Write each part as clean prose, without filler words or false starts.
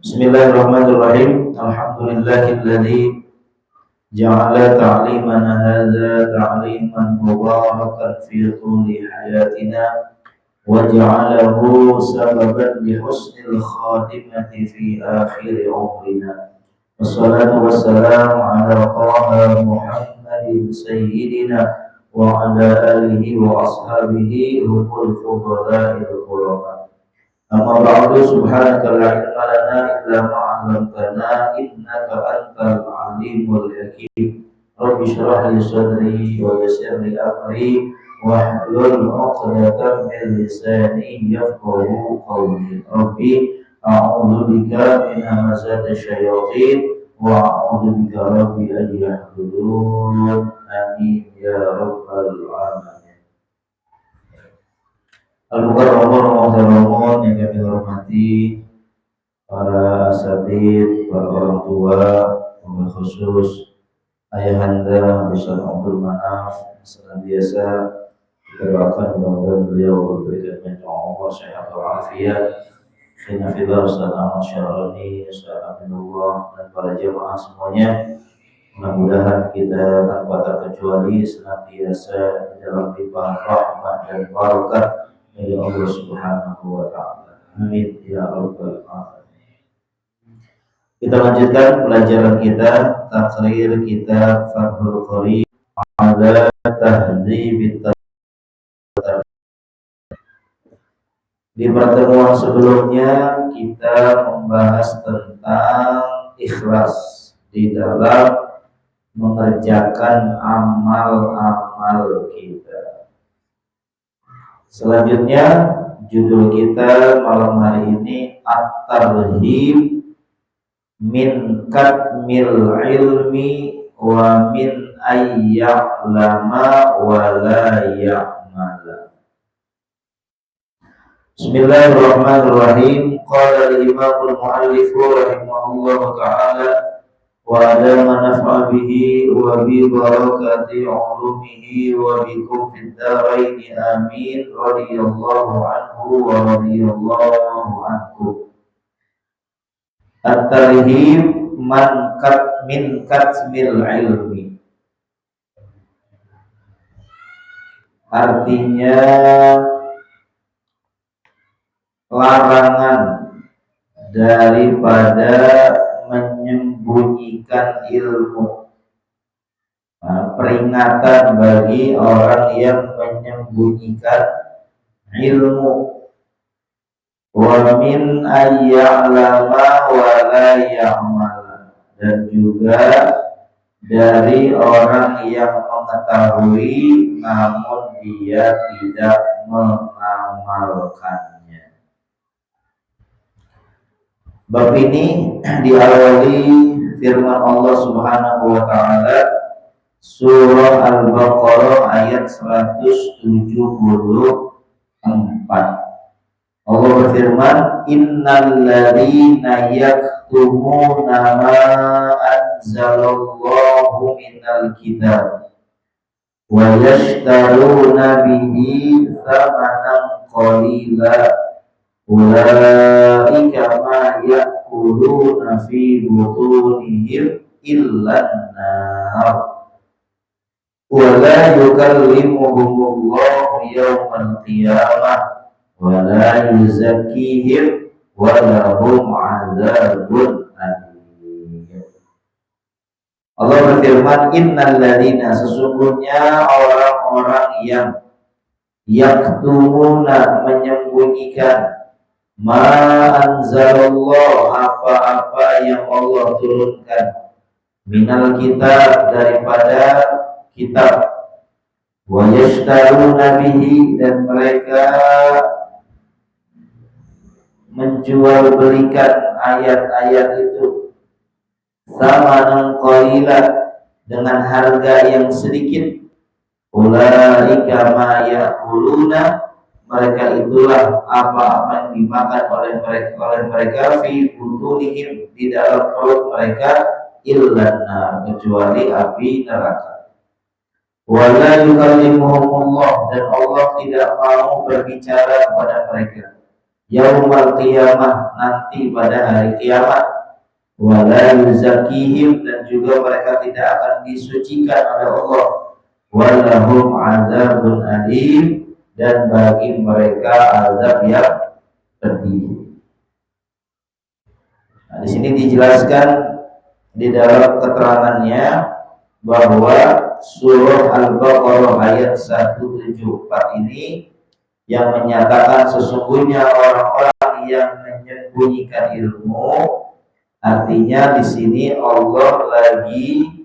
Bismillahirrahmanirrahim. Alhamdulillahilladzi ja'ala ta'limana hadza ta'liman mubarakan fi tuli hayatina wa ja'alahu sababan li husnil khatimati fi akhir umrina. Wassalatu wassalamu ala taha Muhammadin sayyidina wa ala alihi wa ashabihi humul fudala'il qurama. Amma ba'du, subhanaka la ilma lana illa ma 'allamtana innaka antal alimul hakim. Rabbi shrah li sadri wa yassir li amri wahlul 'uqdatam min lisani yafqahu qawli. Rabbi a'udzu bika min hamazati syayatin wa a'udzu bika rabbi an yahdurun. Amin ya rabbal alamin. Al-Mukarramun yang kami hormati, para asatidz, para orang tua, wabil khusus ayahanda Ustaz Abdul Manaf, senantiasa kita doakan mudah-mudahan beliau berberikan banyak umur, sehat walafiat. Khilafillah Ustaz Ahmad Syarani, Ustaz Aminullah, dan para jemaah semuanya. Mudah-mudahan kita tanpa terkecuali senantiasa dalam limpahan rahmat dan barakah dari Allah Subhanahu wa ta'ala. Amin ya rabbal alamin. Kita lanjutkan pelajaran kita, takrir kitab Fathul Qarib ala tahdzib. Di pertemuan sebelumnya kita membahas tentang ikhlas di dalam mengerjakan amal-amal kita. Selanjutnya judul kita malam hari ini At-Tarhib min katmil ilmi wa min ayya'lama wa la ya'mala. Bismillahirrahmanirrahim. Qala al-imam al-muallif rahimahullahu ta'ala wa adama naf'a bihi wa bi barakati ulumihi wa bikum fid dharain amin. Radhiyallahu anhu wa radhiyallahu anhu. At-tarhib min katmil ilmi, artinya larangan daripada menyembunyikan ilmu, peringatan bagi orang yang menyembunyikan ilmu. Wa min ayya'lama wa la ya'mala, dan juga dari orang yang mengetahui namun dia tidak mengamalkannya. Bab ini diawali firman Allah Subhanahu wa ta'ala, surah Al-Baqarah ayat 174. Allah berfirman, innal ladzina yaktumuna ma anzalallahu minal kitab wa yashtaruna bihi thamanan qalila ulaika ma ya'kuluna fi butunihim illa an-nar wa la yukallimuhumullahu yawmal qiyamah wa la yuzakkihim wa lahum 'adzabun alim. Allah berfirman, innal ladzina, sesungguhnya orang-orang yang yaktumuna, menyembunyikan, ma anzalallah, apa-apa yang Allah turunkan, minal kitab, daripada kitab, wa yashtaruna bihi, dan mereka menjual belikan ayat-ayat itu, samanan qalila, dengan harga yang sedikit. Ulaika ma ya'kuluna, mereka itulah apa-apa yang dimakan oleh mereka fi butunihim, di dalam perut mereka, illan nar, kecuali api neraka. Wa la yukallimuhumullah, dan Allah tidak mau berbicara kepada mereka, yaumal qiyamah, nanti pada hari kiamat, wala yuzakihim, dan juga mereka tidak akan disucikan oleh Allah, walahum adzabun alim, dan bagi mereka azab yang pedih. Nah, di sini dijelaskan di dalam keterangannya bahwa surah Al-Baqarah ayat 174 ini yang menyatakan sesungguhnya orang-orang yang menyembunyikan ilmu, artinya di sini Allah lagi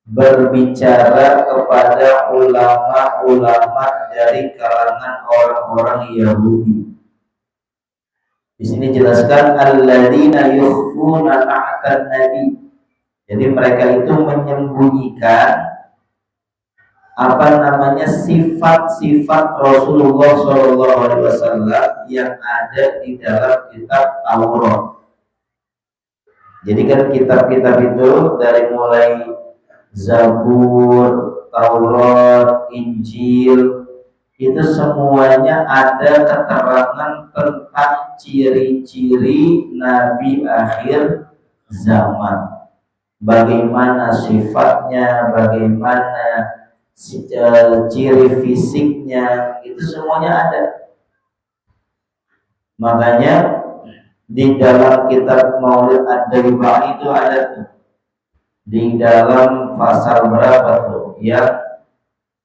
berbicara kepada ulama-ulama dari kalangan orang-orang Yahudi. Di sini jelaskan alladzina yukhfuna ma'atan nabi. Jadi mereka itu menyembunyikan sifat-sifat Rasulullah SAW yang ada di dalam kitab Taurat. Jadi kan kitab-kitab itu dari mulai Zabur, Taurat, Injil, itu semuanya ada keterangan tentang ciri-ciri Nabi akhir zaman. Bagaimana sifatnya, bagaimana ciri fisiknya, itu semuanya ada. Makanya di dalam kitab Maulid Ad-Daibah itu ada tuh, di dalam pasal berapa tuh ya,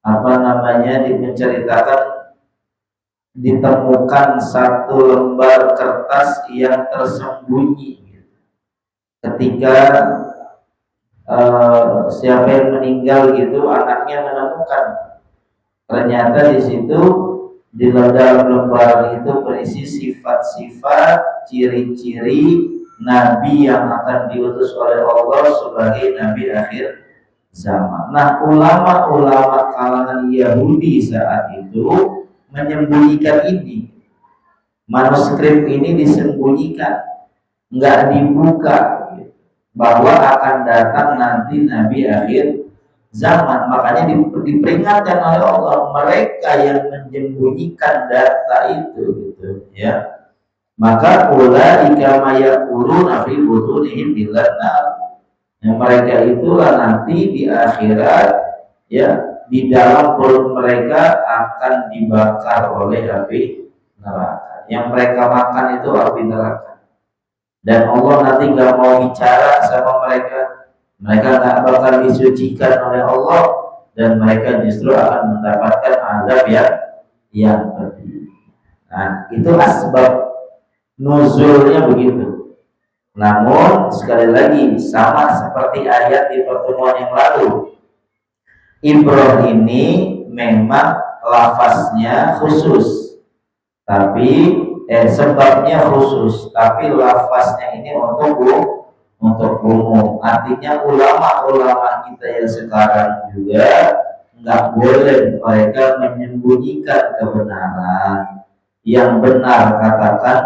menceritakan ditemukan satu lembar kertas yang tersembunyi ketika siapa yang meninggal gitu, anaknya menemukan, ternyata di situ di dalam lembar itu berisi sifat-sifat, ciri-ciri Nabi yang akan diutus oleh Allah sebagai Nabi akhir zaman. Nah, ulama-ulama kalangan Yahudi saat itu menyembunyikan ini. Manuskrip ini disembunyikan, nggak dibuka, bahwa akan datang nanti Nabi akhir zaman. Makanya diperingatkan oleh Allah, mereka yang menyembunyikan data itu, gitu ya. Maka ulaika mayaquluna fi butunihim billah. Yang mereka itulah nanti di akhirat ya, di dalam perut mereka akan dibakar oleh api neraka. Yang mereka makan itu api neraka. Dan Allah nanti gak mau bicara sama mereka. Mereka gak bakal disucikan oleh Allah, dan mereka justru akan mendapatkan azab yang pedih. Nah, itu asbab nuzulnya begitu. Namun sekali lagi sama seperti ayat di pertemuan yang lalu, Ibrah ini memang lafaznya khusus, tapi sebabnya khusus, tapi lafaznya ini untuk umum. Artinya ulama-ulama kita yang sekarang juga nggak boleh mereka menyembunyikan kebenaran. Yang benar katakan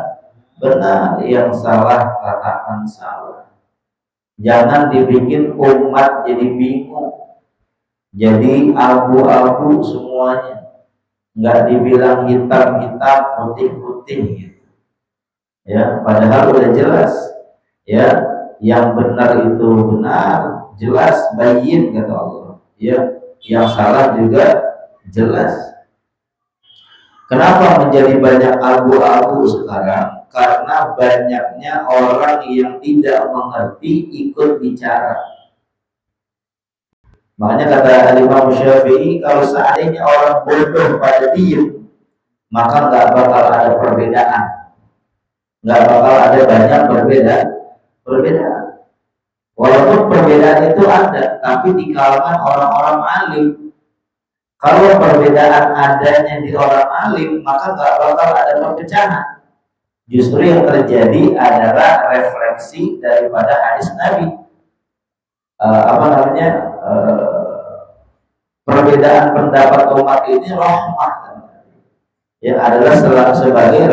benar, yang salah katakan salah. Jangan dibikin umat jadi bingung, jadi abu-abu semuanya, nggak dibilang hitam-hitam, putih-putih gitu. Ya, padahal udah jelas ya, yang benar itu benar, jelas, bayin kata Allah. Ya, yang salah juga jelas. Kenapa menjadi banyak abu-abu sekarang? Karena banyaknya orang yang tidak mengerti ikut bicara. Makanya kata Imam Syafi'i, kalau seandainya orang bodoh pada diem, maka nggak bakal ada perbedaan, nggak bakal ada banyak perbedaan. Walaupun perbedaan itu ada, tapi di kalangan orang-orang alim. Kalau perbedaan adanya di orang alim, maka nggak bakal ada perpecahan. Justru yang terjadi adalah refleksi daripada hadis Nabi. Perbedaan pendapat umat ini rahmat, ya, adalah sebagai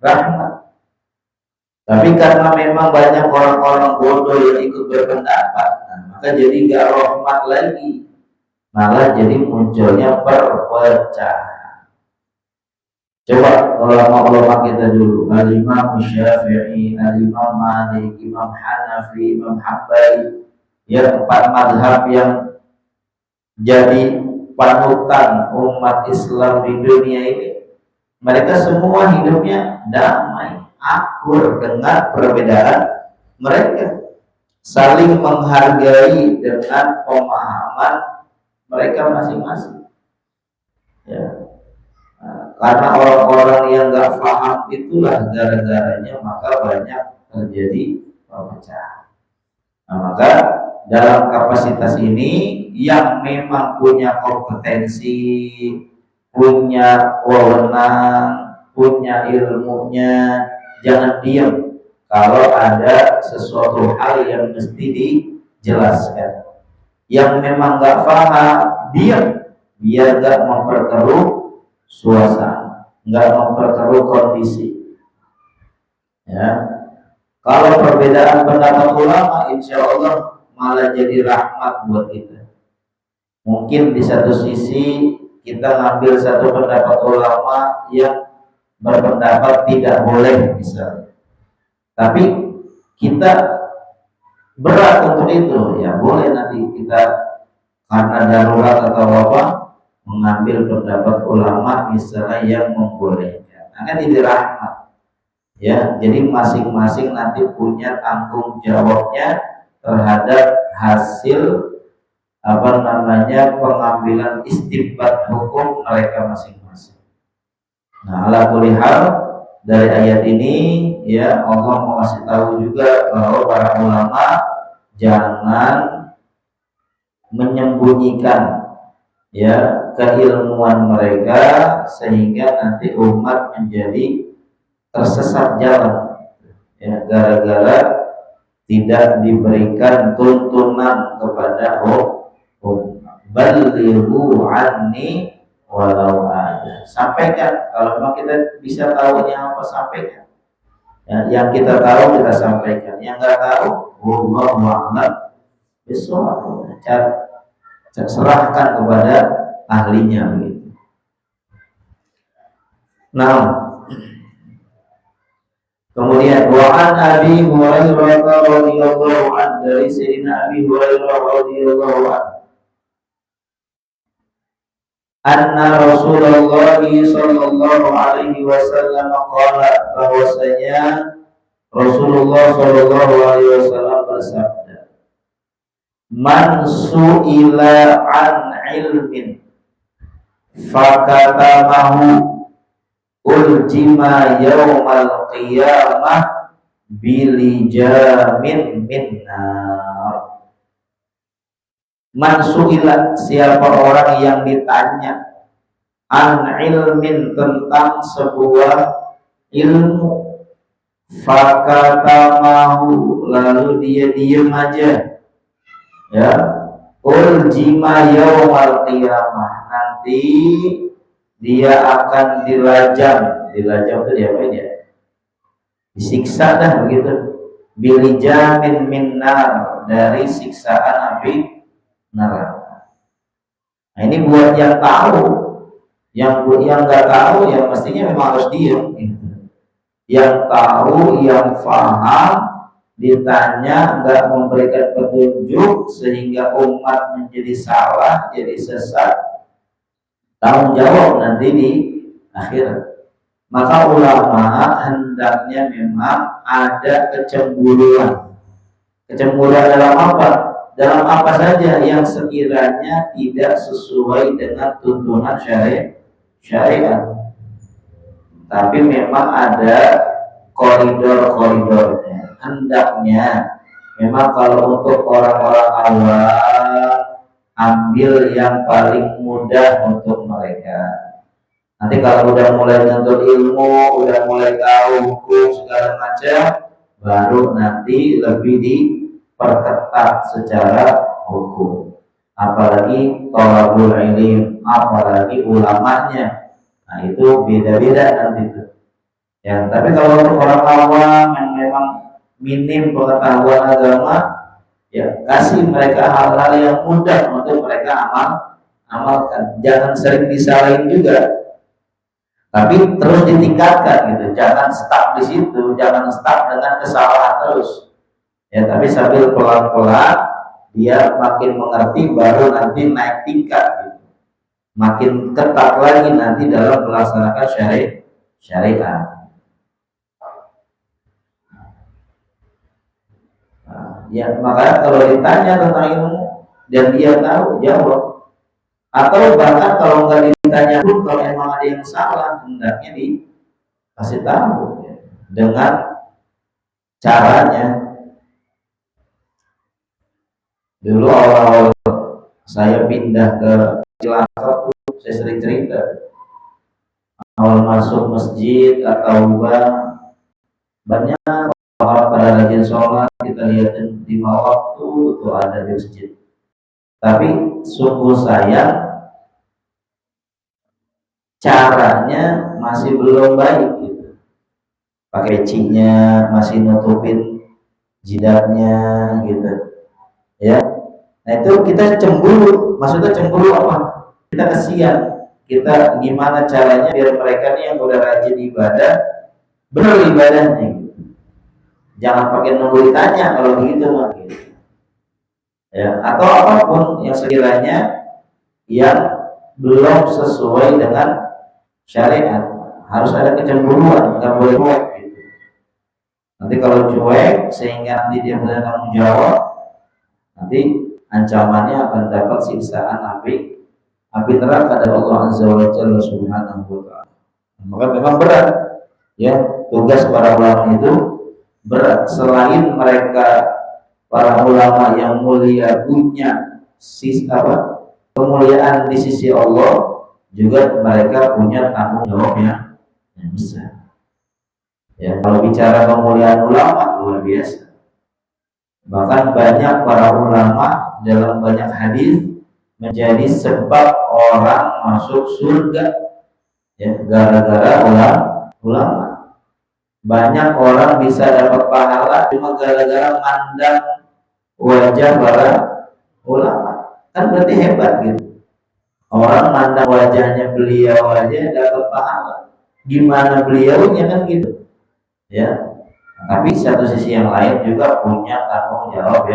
rahmat. Tapi karena memang banyak orang-orang bodoh yang ikut berpendapat, maka jadi nggak rahmat lagi, malah jadi munculnya perpecahan. Coba ulama-ulama kita dulu, Al-Imam Syafi'i, Al-Imam Malik, Imam Hanafi, Imam Hambali, ya, empat madhab yang jadi panutan umat Islam di dunia ini. Mereka semua hidupnya damai, akur dengan perbedaan mereka, saling menghargai dengan pemahaman mereka masing-masing. Ya. Karena orang-orang yang nggak paham itulah gara-garanya maka banyak terjadi perpecahan. Nah, maka dalam kapasitas ini yang memang punya kompetensi, punya wewenang, punya ilmunya, jangan diam kalau ada sesuatu hal yang mesti dijelaskan. Yang memang nggak paham, diam, biar nggak memperkeruh suasana, nggak memperkeruh kondisi. Ya, kalau perbedaan pendapat ulama, insya Allah malah jadi rahmat buat kita. Mungkin di satu sisi kita ngambil satu pendapat ulama yang berpendapat tidak boleh misalnya, tapi kita berat untuk itu, ya boleh nanti kita karena darurat atau apa mengambil pendapat ulama misalnya yang membolehkan. Akan jadi rahmat. Ya, jadi masing-masing nanti punya tanggung jawabnya terhadap hasil pengambilan istinbat hukum mereka masing-masing. Nah, ala kulli hal dari ayat ini ya Allah mau kasih tahu juga bahwa para ulama jangan menyembunyikan ya keilmuan mereka sehingga nanti umat menjadi tersesat jalan ya gara-gara tidak diberikan tuntunan kepada balighu anni walau ada. Sampaikan, kalau memang kita bisa tahu yang apa sampaikan. Ya, yang kita tahu kita sampaikan, yang nggak tahu wallahu a'lam bishawab. Serahkan kepada ahlinya begitu. Nah, kemudian wa an Abi Hurairah radhiyallahu anhu, dari Sayyidina Abi Hurairah radhiyallahu anhu, anna Rasulullah sallallahu alaihi wasallam qala, bahwasanya Rasulullah sallallahu alaihi wasallam bersabda, man su'ila an ilmin fakatamahu uljima yaumal qiyamah bilijamin minnar. Man su'ila, siapa orang yang ditanya an ilmin, tentang sebuah ilmu, fakatamahu, lalu dia diam aja, ya, uljima yaumal qiyamah, nanti dia akan dilajam. Dilajam itu diapain ya? Disiksa dah begitu. Bilijamin minnar, dari siksaan api neraka. Nah, ini buat yang tahu. Yang nggak tahu ya mestinya memang harus diam gitu. Yang tahu, yang paham, ditanya nggak memberikan petunjuk sehingga umat menjadi salah, jadi sesat, tanggung jawab nanti di akhirat. Maka ulama hendaknya memang ada kecemburuan. Kecemburuan dalam apa? Dalam apa saja yang sekiranya tidak sesuai dengan tuntunan syariat. Tapi memang ada koridor-koridornya. Hendaknya memang kalau untuk orang-orang awam, ambil yang paling mudah untuk mereka. Nanti kalau udah mulai menuntut ilmu, udah mulai tahu hukum segala macam, baru nanti lebih diperketat secara hukum. Apalagi thalabul ilm, apalagi ulamanya. Nah, itu beda-beda nanti itu. Ya, tapi kalau untuk orang awam yang memang minim pengetahuan agama, ya kasih mereka hal-hal yang mudah untuk mereka amalkan. Jangan sering disalahin juga. Tapi terus ditingkatkan gitu, jangan stuck di situ, jangan stuck dengan kesalahan terus. Ya, tapi sambil pelan-pelan dia makin mengerti, baru nanti naik tingkat gitu. Makin ketat lagi nanti dalam melaksanakan syariat. Nah, ya makanya kalau ditanya tentang ilmu dan dia tahu, jawab. Atau bahkan kalau nggak ditanya pun, kalau emang ada yang salah, hendaknya dikasih tahu ya, dengan caranya. Dulu awal-awal saya pindah ke Cilacap, saya sering cerita awal masuk masjid atau banyak orang pada rajin sholat, kita lihatin 5 waktu itu ada di masjid. Tapi sungguh sayang, caranya masih belum baik gitu. Pakai pecinya masih nutupin jidatnya gitu. Ya. Nah itu kita cemburu, maksudnya cemburu apa? Kita kasihan. Kita gimana caranya biar mereka nih yang udah rajin ibadah benar ibadahnya gitu. Jangan pakai nunggu ditanya kalau begitu mah gitu. Ya, atau apapun yang sekiranya yang belum sesuai dengan syariat, harus ada kecemburuan, nggak boleh cuek gitu. Nanti kalau cuek sehingga nanti dia benar tanggung jawab, nanti ancamannya akan dapat siksaan api neraka dari Allah Azza wa Jalla Subhanahu wa Ta'ala. Maka memang berat ya, tugas para ulama itu berat. Selain mereka para ulama yang mulia punya kemuliaan di sisi Allah, juga mereka punya tanggung jawab yang besar. Ya, kalau bicara kemuliaan ulama luar biasa. Bahkan banyak para ulama dalam banyak hadis menjadi sebab orang masuk surga. Ya, gara-gara ulama. Banyak orang bisa dapat pahala cuma gara-gara mandang wajah para ulama. Kan berarti hebat gitu. Orang mandang wajahnya beliau aja dapat pahala. Gimana beliaunya kan gitu. Ya. Tapi satu sisi yang lain juga punya tanggung jawab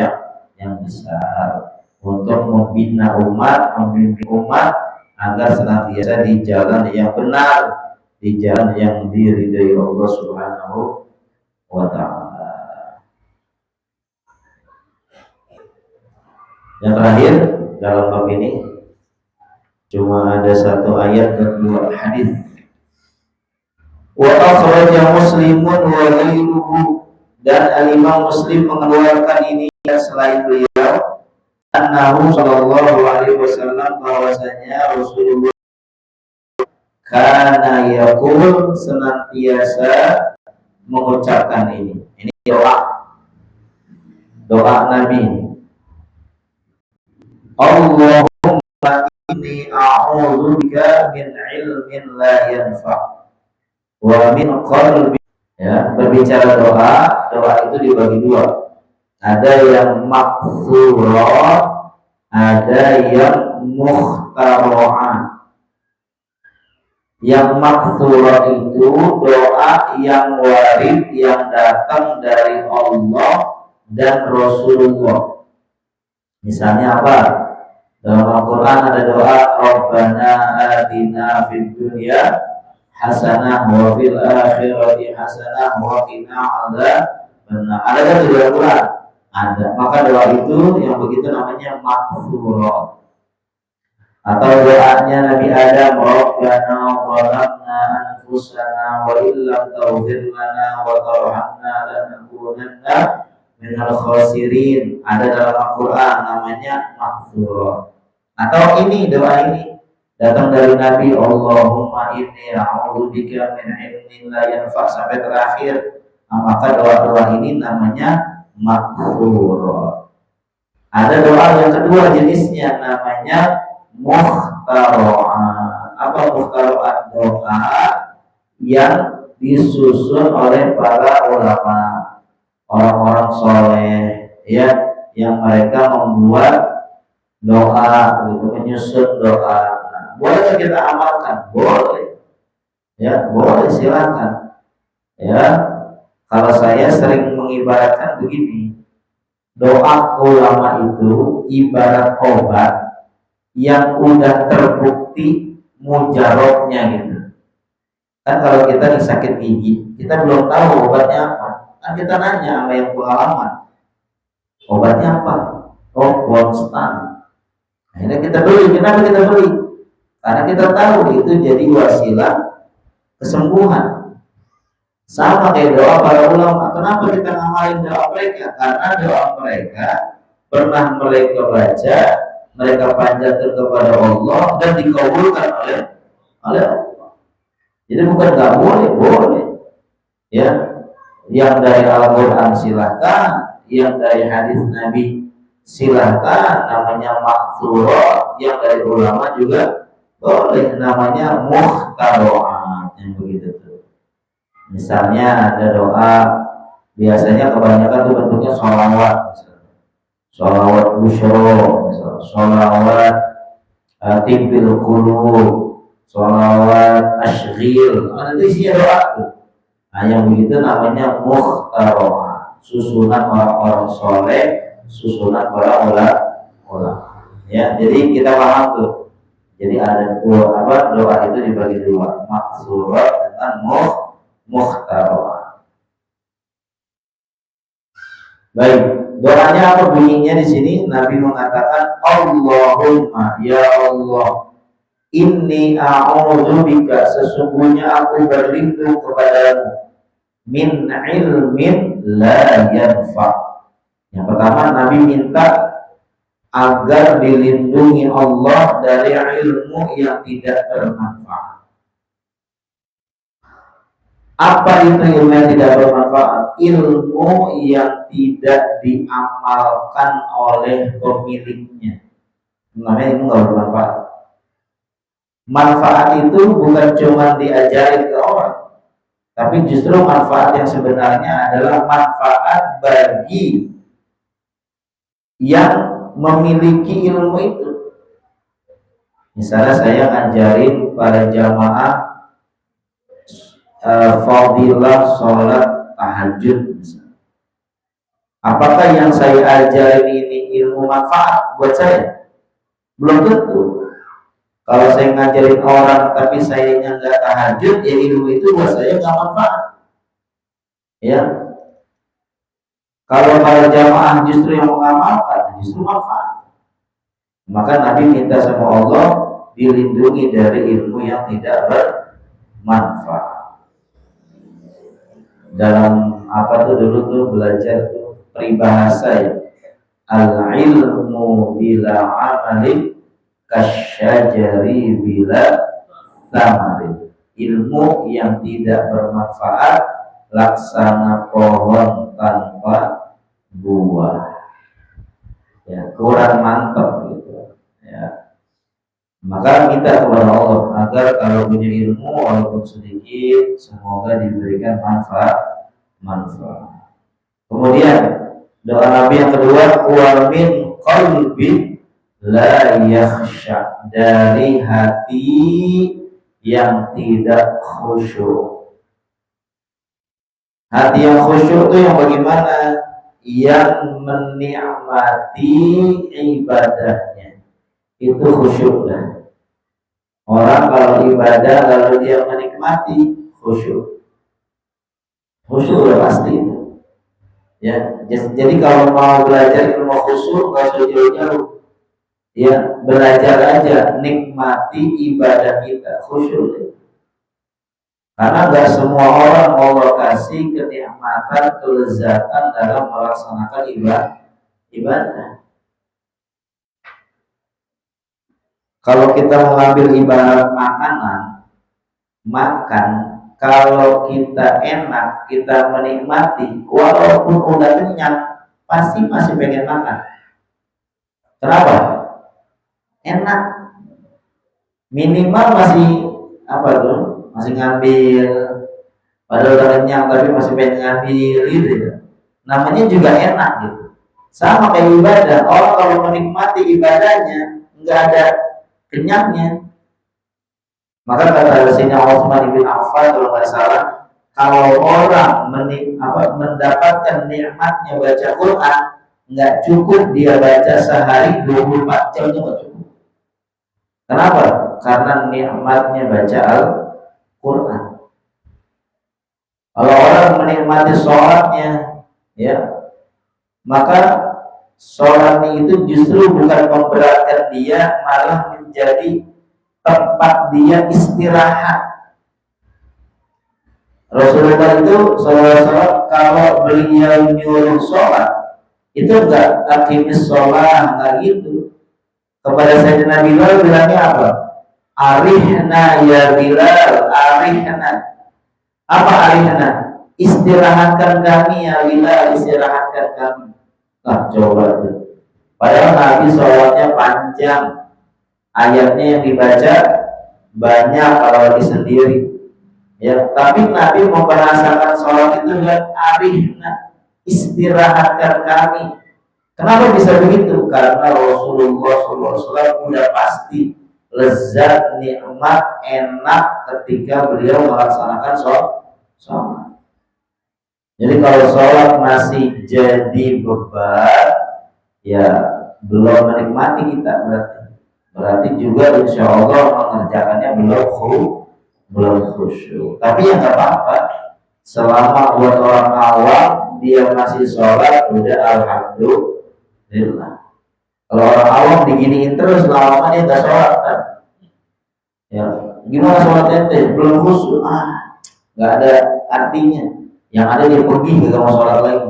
yang besar untuk membina umat, membimbing umat agar senantiasa di jalan yang benar, di jalan yang diridhai Allah Subhanahu wa Ta'ala. Yang terakhir dalam bab ini cuma ada satu ayat dan 2 hadis. Wa akhraja Muslimun wa ghairuhu, dan al-Imam Muslim mengeluarkan ini selain beliau, annahu sallallahu alaihi wasallam, bahwasanya Rasulullah kana yaqul, senantiasa mengucapkan ini. Ini doa Nabi. Allahumma inni a'udzubika min ilmin la yanfa' wa min qalbi. Ya, berbicara doa itu dibagi 2. Ada yang maksura, ada yang mukhtara'ah. Yang maksura itu doa yang warid, yang datang dari Allah dan Rasulullah. Misalnya apa? Dalam Al-Quran ada doa Rabbana atina fid dunya hasanah wa fil akhirati hasanah wa qina adzabannar. Ada kan di Al-Quran? Ada. Maka doa itu yang begitu namanya maghfurah. Atau doanya Nabi Adam, Rabbana zalamna anfusana wa illam taghfir lana wa tarhamna lanakunanna minal khasirin. Ada dalam Al-Quran namanya maghfurah. Atau ini doa ini datang dari Nabi, Allahumma inni a'udzubika min ilmin la yanfa' sampai terakhir. Maka doa-doa ini namanya maghfurah. Ada doa yang kedua jenisnya namanya mukhtara'ah. Apa mukhtara'ah? Doa yang disusun oleh para ulama, orang-orang soleh, ya, yang mereka membuat doa, gitu, menyusun doa. Boleh kita amalkan? Boleh. Ya, boleh silakan. Ya, kalau saya sering mengibaratkan begini, doa ulama itu ibarat obat yang udah terbukti mujarabnya gitu. Kan kalau kita sakit gigi, kita belum tahu obatnya apa. Kan kita nanya sama yang pengalaman, obatnya apa? Oh, konstan. Akhirnya kita beli. Kenapa kita beli? Karena kita tahu itu jadi wasilah kesembuhan. Sama kayak doa para ulama. Kenapa kita ngamalin doa mereka? Karena doa mereka pernah mereka baca, mereka panjatkan kepada Allah dan dikabulkan oleh Allah. Jadi bukan nggak boleh, boleh. Ya, yang dari Al-Quran silahkan, yang dari hadis Nabi silahkan, namanya maksurah. Yang dari ulama juga boleh, namanya mukhtaro'at, yang begitu tuh. Misalnya ada doa, biasanya kebanyakan tuh bentuknya sholawat, sholawat busyro, sholawat tibil qulub, sholawat ashghil, ada isinya doa tuh. Nah, yang begitu namanya mukhtaro'at, susunan orang-orang soleh, susunan para ulama. Ya, jadi kita paham tuh. Jadi ada doa itu dibagi dua, maksurat dan mukhtaro'at. Baik, doanya apa bunyinya di sini? Nabi mengatakan, Allahumma ya Allah, inni a'udzubika, sesungguhnya aku berlindung kepadamu, min ilmin la yanfa. Yang pertama, Nabi minta agar dilindungi Allah dari ilmu yang tidak bermanfaat. Apa itu ilmu yang tidak bermanfaat? Ilmu yang tidak diamalkan oleh pemiliknya. Namanya ilmu nggak bermanfaat. Manfaat itu bukan cuma diajarin ke orang, tapi justru manfaat yang sebenarnya adalah manfaat bagi yang memiliki ilmu itu. Misalnya saya ngajarin para jamaah fadilah sholat tahajud misalnya. Apakah yang saya ajarin ini ilmu manfaat buat saya? Belum tentu. Kalau saya ngajarin orang tapi saya nggak tahajud, ya ilmu itu buat saya nggak manfaat. Ya. Kalau para jamaah justru yang mengamalkan, justru manfaat. Maka Nabi minta sama Allah dilindungi dari ilmu yang tidak bermanfaat. Dalam apa tuh dulu tuh belajar tuh peribahasa ya, al-ilmu bila amalin kasyajari bila tamarin. Ilmu yang tidak bermanfaat laksana pohon tanpa buah. Ya, kurang mantap gitu. Ya. Maka minta kepada Allah agar kalau punya ilmu walaupun sedikit, semoga diberikan manfaat. Kemudian doa Nabi yang kedua, wa min qalbi la yakhsha, dari hati yang tidak khusyuk. Hati yang khusyuk itu yang bagaimana? Yang menikmati ibadahnya, itu khusyuk lah. Orang kalau ibadah lalu dia menikmati, khusyuk. Khusyuk udah pasti itu. Ya, jadi kalau mau belajar ilmu khusyuk nggak usah jauh-jauh. Ya, belajar aja, nikmati ibadah kita, khusyuk. Karena nggak semua orang Allah kasih kenikmatan, kelezatan dalam melaksanakan ibadah. Kalau kita mengambil ibarat makanan, makan, kalau kita enak, kita menikmati, walaupun udah kenyang, pasti masih pengen makan. Kenapa? Enak. Minimal masih apa tuh? Masih ngambil, padahal udah kenyang tapi masih pengen ngambil gitu ya. Namanya juga enak gitu. Sama kayak ibadah, orang kalau menikmati ibadahnya nggak ada kenyangnya, Maka kata Sayyidina Utsman bin Affan kalau nggak salah, kalau orang mendapatkan nikmatnya baca Quran, nggak cukup dia baca sehari 24 jam, itu nggak cukup. Kenapa? Karena nikmatnya baca Al-Quran. Kalau orang menikmati sholatnya, ya, maka sholatnya itu justru bukan memberatkan dia, malah menjadi tempat dia istirahat. Rasulullah itu SAW kalau beliau nyuruh sholat itu enggak akimis sholat, enggak gitu. Kepada Sayyidina Bilal bilangnya apa? Arihna ya Bilal, arihna. Apa arihna? Istirahatkan kami ya Bilal, istirahatkan kami. Nah coba tuh. Padahal Nabi sholatnya panjang, ayatnya yang dibaca banyak kalau lagi sendiri. Ya, tapi Nabi membahasakan sholat itu dengan arihna, istirahatkan kami. Kenapa bisa begitu? Karena Rasulullah SAW sudah pasti lezat, nikmat, enak ketika beliau melaksanakan sholat. Jadi kalau sholat masih jadi beban, ya belum menikmati kita berarti juga insya Allah mengerjakannya belum khusyuk. Tapi ya nggak apa-apa, selama buat orang awam dia masih sholat udah alhamdulillah. Kalau orang awam diginiin terus lama dia nggak sholat kan? Ya gimana sholatnya teh belum khusyuk, nggak ada artinya. Yang ada dia pergi nggak mau sholat lagi.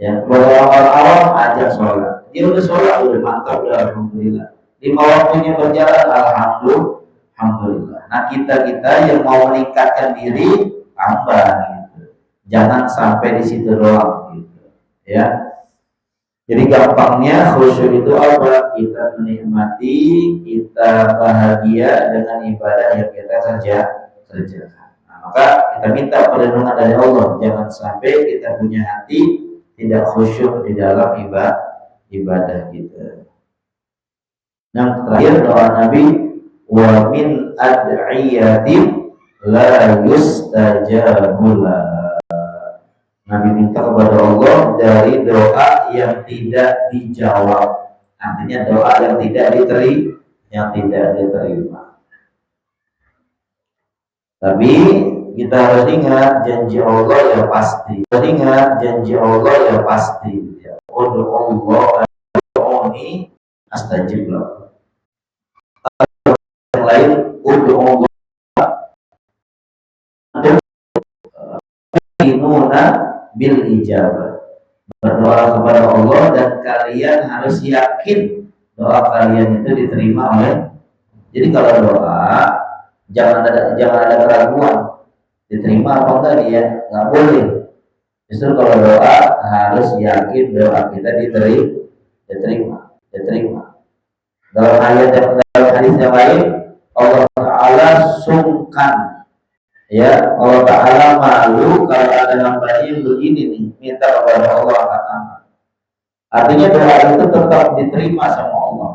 Ya buat orang awam ajak sholat, dia udah sholat udah mantap udah alhamdulillah. 5 waktunya berjalan alhamdulillah. Nah kita yang mau meningkatkan diri tambah gitu. Jangan sampai di situ doang gitu. Ya. Jadi gampangnya khusyuk itu apa? Kita menikmati, kita bahagia dengan ibadah yang kita kerjakan. Nah, maka kita minta perlindungan dari Allah, jangan sampai kita punya hati tidak khusyuk di dalam ibadah kita. Yang terakhir doa Nabi, wa min ad'iyatin la yustajabu laha. Nabi minta kepada Allah dari doa yang tidak dijawab. Artinya doa yang tidak diterima. Tapi kita harus ingat janji Allah yang pasti. Ud'u Allah ad'uni astajib lakum. Yang lain ud'u Allah ad'una bil ijabah. Berdoa kepada Allah dan kalian harus yakin doa kalian itu diterima oleh. Jadi kalau doa jangan ada keraguan diterima apa enggak, dia nggak boleh. Justru kalau doa harus yakin doa kita diterima. Dalam hadis yang lain Allah Ta'ala sungkan, ya Allah Ta'ala malu kalau ada hambanya yang begini nih minta kepada Allah angkat. Artinya doa itu tetap diterima sama Allah,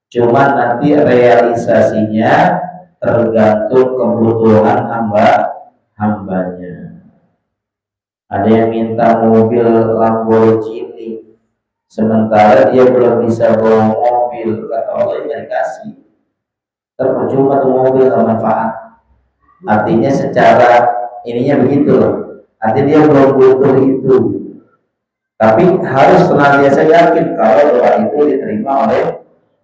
cuman nanti realisasinya tergantung kebutuhan hambanya. Ada yang minta mobil Lamborghini sementara dia belum bisa bawa mobil, kata Allah yang dikasih terpercuma tuh mobil, gak manfaat. Artinya secara ininya begitu loh, artinya dia belum butuh itu. Tapi harus senantiasa yakin kalau doa itu diterima oleh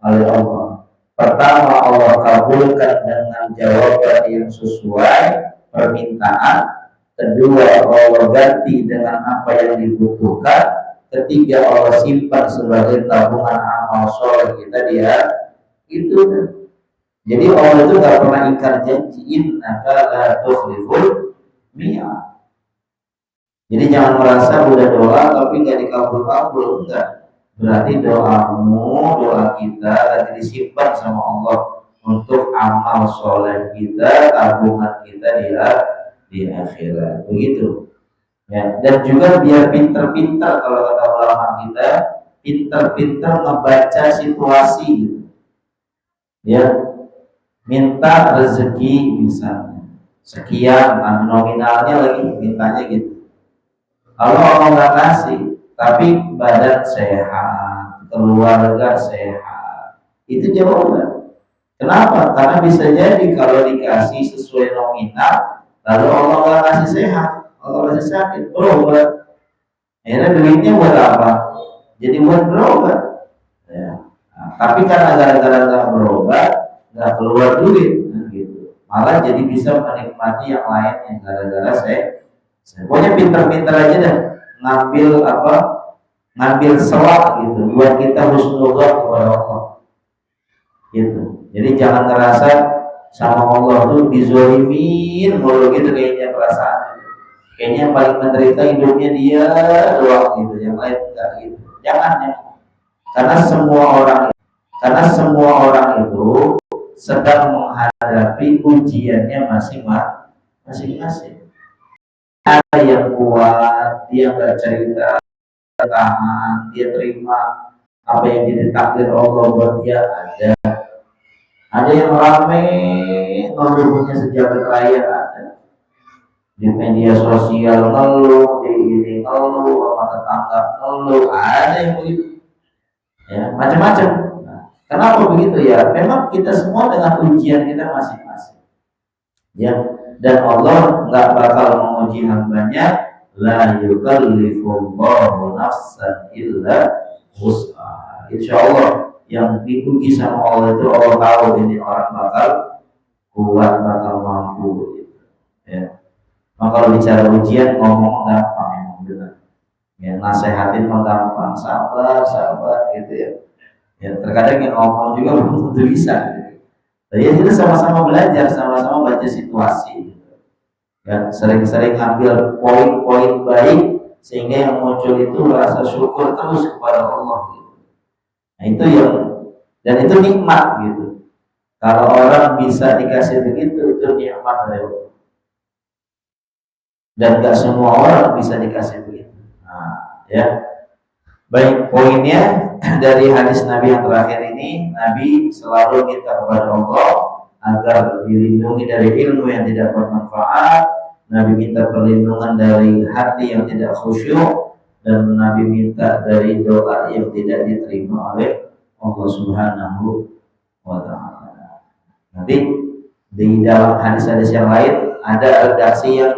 Allah. Pertama, Allah kabulkan dengan jawaban yang sesuai permintaan. Kedua, Allah ganti dengan apa yang dibutuhkan. Ketiga, Allah simpan sebagai tabungan amal soleh kita dia. Itu. Jadi Allah itu gak pernah ingkar janji. Innaka la tukhliful mi'ad. Jadi jangan merasa udah doa tapi gak dikabul-kabul, enggak. Berarti doa kita lagi disimpan sama Allah untuk amal soleh kita, tabungan kita di akhirat. Begitu. Ya, dan juga biar pintar-pintar, kalau kata ulama kita, pintar-pintar membaca situasi. Ya, minta rezeki misalnya sekian, nominalnya lagi mintanya gitu. Kalau Allah nggak kasih, tapi badan sehat, keluarga sehat, itu jawaban. Kenapa? Karena bisa jadi kalau dikasih sesuai nominal, lalu Allah nggak kasih sehat, Allah kasih sakit, berobat. Akhirnya duitnya buat apa? Jadi buat berobat. Ya. Nah, tapi karena gara-gara nggak berobat, nggak keluar duit, nah, gitu. Malah jadi bisa menikmati yang lainnya gara-gara saya pokoknya pinter-pinter aja dah ngambil selak gitu buat kita husnuzon kepada Allah gitu. Jadi jangan ngerasa sama Allah tuh dizolimin mulu gitu kayaknya perasaan. Kayaknya yang paling menderita hidupnya dia doang gitu, yang lain enggak gitu. Jangan ya. Karena semua orang itu sedang menghadapi ujiannya masing-masing. Ada yang kuat, dia nggak cerita, tahan, dia terima apa yang jadi takdir Allah buat dia. Ada yang rame ngeluhnya sejagat raya, ada di media sosial ngeluh, di ini ngeluh, sama tetangga ngeluh, ada yang begitu ya, macam-macam. Nah, kenapa begitu ya? Memang kita semua dengan ujian kita masing-masing ya, dan Allah nggak bakal menguji hambanya. La yukallifullahu nafsan illa wus'aha. Insyaallah yang dipuji sama Allah itu Allah tahu ini orang bakal kuat, bakal mampu gitu. Ya. Maka kalau bicara ujian ngomong gampang emang benar. Ya, nasehatin mah gampang, sabar gitu ya. Ya terkadang yang ngomong juga belum tentu bisa. Gitu. Tapi ya kita sama-sama belajar, sama-sama baca situasi. Gitu. Ya, sering-sering ambil poin-poin baik sehingga yang muncul itu rasa syukur terus kepada Allah. Gitu. Nah itu dan itu nikmat gitu. Kalau orang bisa dikasih begitu, itu nikmat dari Allah. Dan gak semua orang bisa dikasih begitu. Nah, ya. Baik, poinnya dari hadis Nabi yang terakhir ini, Nabi selalu minta kepada Allah agar dilindungi dari ilmu yang tidak bermanfaat. Nabi minta perlindungan dari hati yang tidak khusyuk, dan Nabi minta dari doa yang tidak diterima oleh Allah Subhanahu wa ta'ala. Nanti di dalam hadis-hadis yang lain ada redaksi yang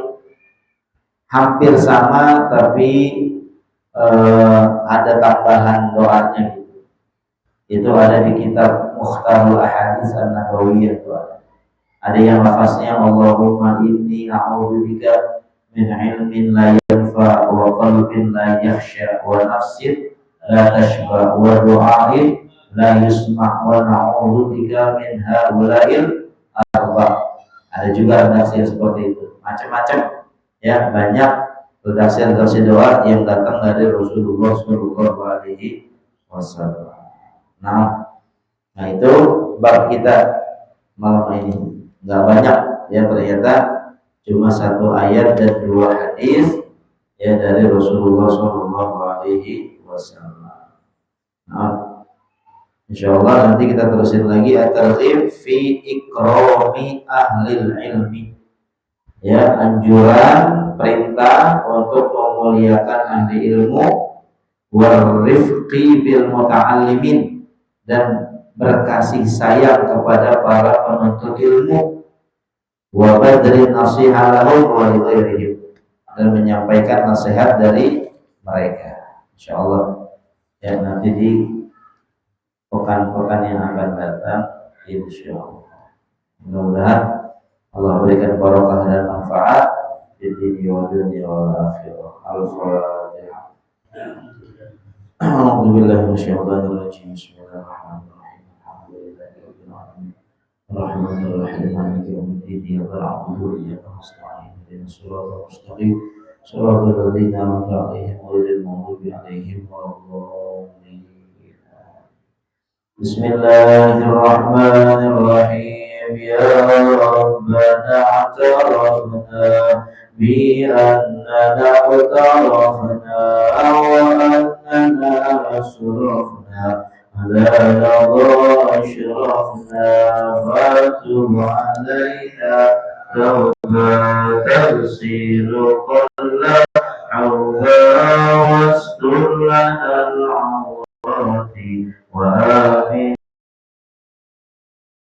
hampir sama tapi ada tambahan doanya gitu. Itu ada di kitab Mukhtarul Ahadits An-Nabawiyah. Ada yang lafaznya Allahumma inni a'udzubika min ilmin la yanfa wa qalbin la yakhsha wa nafsin la tashba wa du'ain la yusma' wa na'udzubika min haula'il arba'. Ada juga redaksi seperti itu. Macam-macam ya, banyak redaksi doa yang datang dari Rasulullah Shallallahu Alaihi Wasallam. Nah itu bab kita malam ini nggak banyak ya, ternyata cuma satu ayat dan dua hadis ya dari Rasulullah Shallallahu Alaihi Wasallam. Nah, insyaallah nanti kita terusin lagi at-targhib fi ikrami ahlil ilmi. Ya, anjuran perintah untuk memuliakan ahli ilmu, warifqi bil muta'allimin, dan berkasih sayang kepada para penuntut ilmu, wa badrin nasihat lahum wa lighairihim, dan menyampaikan nasihat dari mereka. Insyaallah ya, nanti di pekan-pekan yang akan datang insyaallah. Mudah-mudahan Allah berikan barokah dan manfaat di dunia wa dunia wal akhirah. Al-Fatihah. A'udzubillahi minasyaitonir rajim. Bismillahirrahmanirrahim. Alhamdulillahirabbil alamin. Arrahmanir rahim. Maliki yaumiddin. Iyyaka na'budu wa iyyaka nasta'in. Ihdinas siratal mustaqim. Shiratal ladzina an'amta 'alaihim ghairil maghdubi 'alaihim waladdallin. Bismillahirrahmanirrahim. Ya Rabbana a'tarafna bi'annana utarafna wa annana asrafna ala Allah ashrafna fatuh ثوبا تغسل كل عوبا واستر لنا العورات وآمن